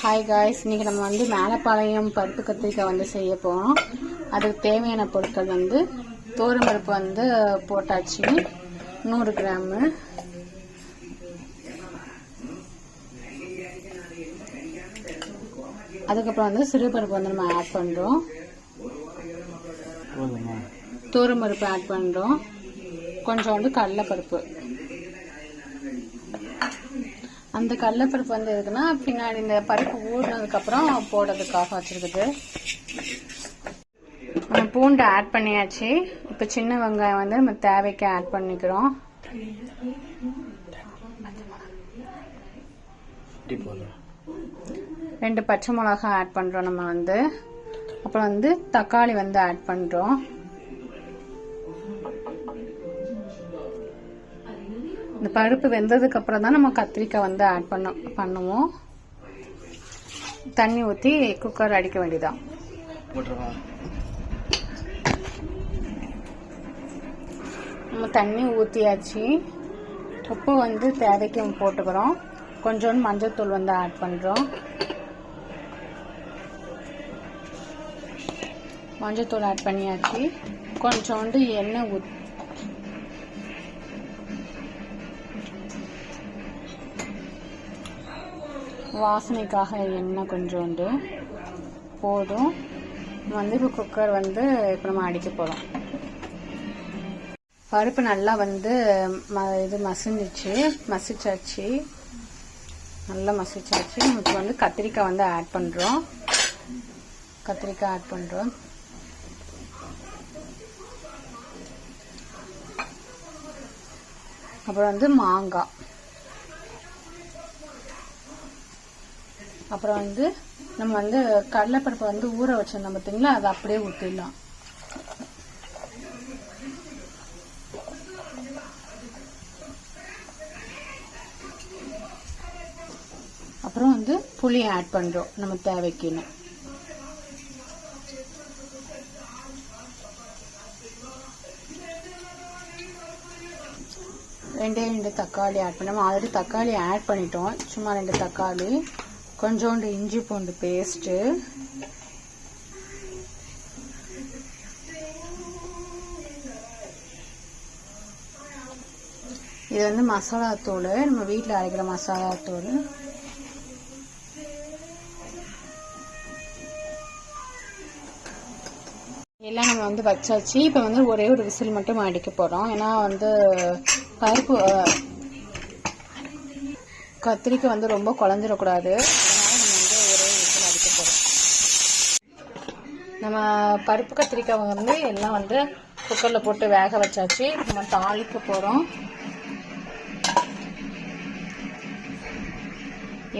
Hi guys, இன்றைக்கி நம்ம வந்து மேலப்பாளையம் பருப்பு கத்திரிக்காய் செய்ய போகிறோம். அதுக்கு தேவையான பொருட்கள் துவரம்பருப்பு போட்டாச்சு 100 கிராமு. அதுக்கப்புறம் சிறுபருப்பு நம்ம ஆட் பண்ணுறோம். துவரம்பருப்பு ஆட் பண்ணுறோம். கொஞ்சம் கடலைப்பருப்பு. அந்த கடலைப்பருப்பு இருக்குன்னா பின்னாடி இந்த பருப்பு ஊறினதுக்கப்புறம் போடுறதுக்காக வச்சுருக்குது. பூண்டு ஆட் பண்ணியாச்சு. இப்போ சின்ன வெங்காயம் நம்ம தேவைக்கு ஆட் பண்ணிக்கிறோம். ரெண்டு பச்சை மிளகாய் ஆட் பண்ணுறோம். நம்ம அப்புறம் தக்காளி ஆட் பண்ணுறோம். இந்த பருப்பு வெந்ததுக்கு அப்புறம் தான் நம்ம கத்திரிக்காய் ஆட் பண்ணுவோம். தண்ணி ஊற்றி குக்கர் அடிக்க வேண்டியதான். நம்ம தண்ணி ஊற்றியாச்சு. உப்பு தேவைக்கு போட்டுக்கிறோம். கொஞ்சோண்டு மஞ்சள்தூள் ஆட் பண்ணுறோம். மஞ்சள்தூள் ஆட் பண்ணியாச்சு. கொஞ்சோண்டு எண்ணெய் ஊற்றி வாசனைக்காக எண்ணெய் கொஞ்சோண்டு போதும். இப்போ குக்கர் இப்போ நம்ம அடிக்க போகிறோம். பருப்பு நல்லா மசிச்சாச்சு. நல்லா மசிச்சாச்சு. இப்போ கத்திரிக்காய் ஆட் பண்ணுறோம். கத்திரிக்காய் ஆட் பண்ணுறோம். அப்புறம் மாங்காய். அப்புறம் நம்ம கடலைப்பருப்பு ஊற வச்சிருந்தோம் பார்த்தீங்களா, அதை அப்படியே ஊற்றிடலாம். அப்புறம் புளி ஆட் பண்ணுறோம் நம்ம தேவைக்குன்னு. ரெண்டு தக்காளி ஆட் பண்ணோம். ஆல்ரெடி தக்காளி ஆட் பண்ணிட்டோம். சும்மா 2 தக்காளி, கொஞ்சோண்டு இஞ்சி பூண்டு பேஸ்ட்டு, இது மசாலா தூள், நம்ம வீட்டில் அரைக்கிற மசாலா தூள். எல்லாம் நம்ம வச்சாச்சு. இப்போ ஒரே ஒரு விசில் மட்டும் அடிக்க போகிறோம். ஏன்னா பருப்பு கத்திரிக்காய் ரொம்ப குழஞ்சிடக்கூடாது. நம்ம பருப்பு கத்திரிக்காய் எல்லாம் குக்கரில் போட்டு வேக வச்சாச்சு. நம்ம தாளிக்க போகிறோம்.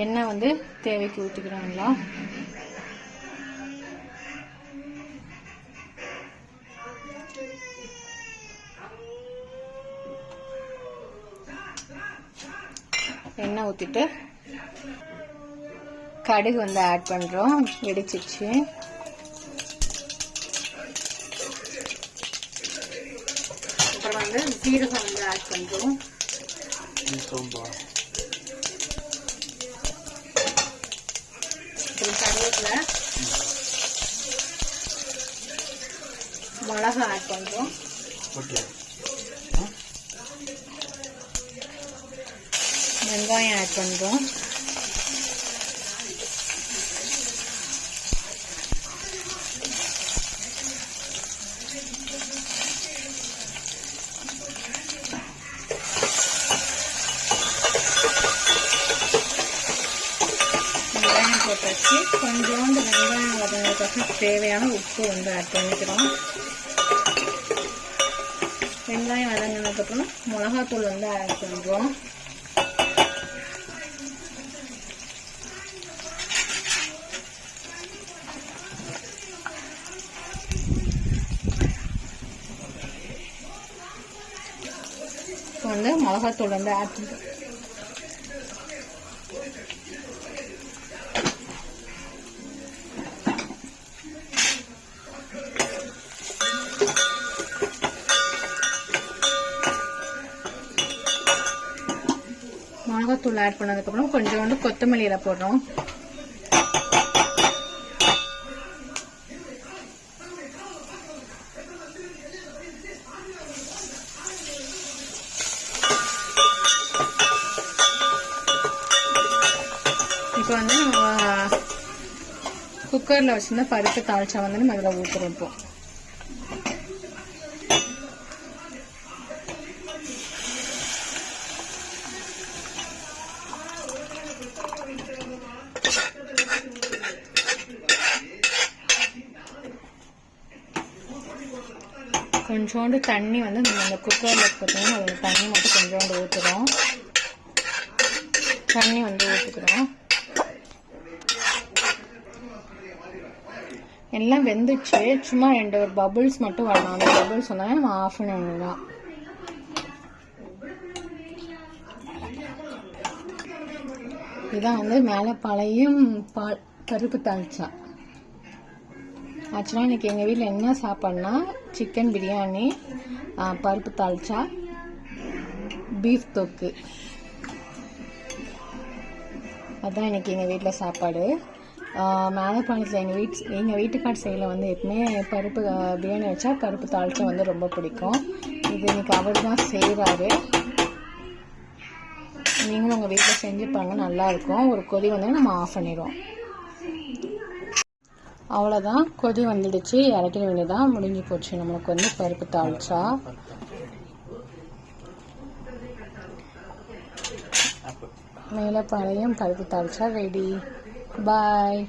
எண்ணெய் தேவைக்கு ஊற்றிக்கிறாங்களா. எண்ணெய் ஊற்றிட்டு கடுகு ஆட் பண்ணுறோம். வெடிச்சிச்சு. அப்புறம் சீரகம் ஆட் பண்ணுறோம். கருவேப்பிலை, மிளகா ஆட் பண்ணுறோம். வெங்காயம் ஆட் பண்ணுறோம். வெங்காயம் போட்டாச்சு. கொஞ்சோண்டு வெங்காயம் வதங்கிறதுக்கு தேவையான உப்பு ஆட் பண்ணிக்கிறோம். வெங்காயம் வதங்கினதுக்கப்புறம் மிளகாத்தூள் ஆட் பண்ணுறோம். மிளகாத்தூள் ஆட் பண்ணுறோம். மிளகாத்தூள் ஆட் பண்ணதுக்கப்புறம் கொஞ்சோண்டு கொத்தமல்லி இலை போடுறோம். இப்போ வந்து நம்ம குக்கரில் வச்சுருந்தா பருப்பு தாளிச்சா வந்து நம்ம அதில் ஊற்றுறோம். இப்போ கொஞ்சோண்டு தண்ணி வந்து நம்ம இந்த குக்கரில் பார்த்தீங்கன்னா அதில் தண்ணி மட்டும் கொஞ்சோண்டு ஊற்றுறோம். தண்ணி வந்து ஊற்றிக்கிறோம். எல்லாம் வெந்துச்சு. சும்மா 2 பபுள்ஸ் மட்டும் வரணும். அந்த பபுள்ஸ் வந்தாலும் நம்ம ஆஃப் பண்ணிடலாம். இதுதான் வந்து மேலப்பாளையம் பருப்பு தாளிச்சா. ஆக்சுவலாக இன்றைக்கி எங்கள் வீட்டில் என்ன சாப்பாடுனா சிக்கன் பிரியாணி, பருப்பு தாளிச்சா, பீஃப் தொக்கு. அதுதான் இன்றைக்கி எங்கள் வீட்டில் சாப்பாடு. மேலப்பாளையத்தில் எங்கள் வீட்டுக்கார் சைடில் வந்து எப்பவுமே பருப்பு பிரியாணி வச்சா பருப்பு தாளிச்சா வந்து ரொம்ப பிடிக்கும். இது இன்றைக்கி அவர் தான் செய்கிறாரு. நீங்களும் உங்கள் வீட்டில் செஞ்சு பாருங்க, நல்லாயிருக்கும். ஒரு கொதி வந்து நம்ம ஆஃப் பண்ணிடுவோம். அவ்வளோதான், கொதி வந்துடுச்சு. இறக்கிற வேண்டியதான், முடிஞ்சு போச்சு நம்மளுக்கு வந்து பருப்பு தாளிச்சா. மேலப்பாளையம் பருப்பு தாளிச்சா ரெடி. பாய்.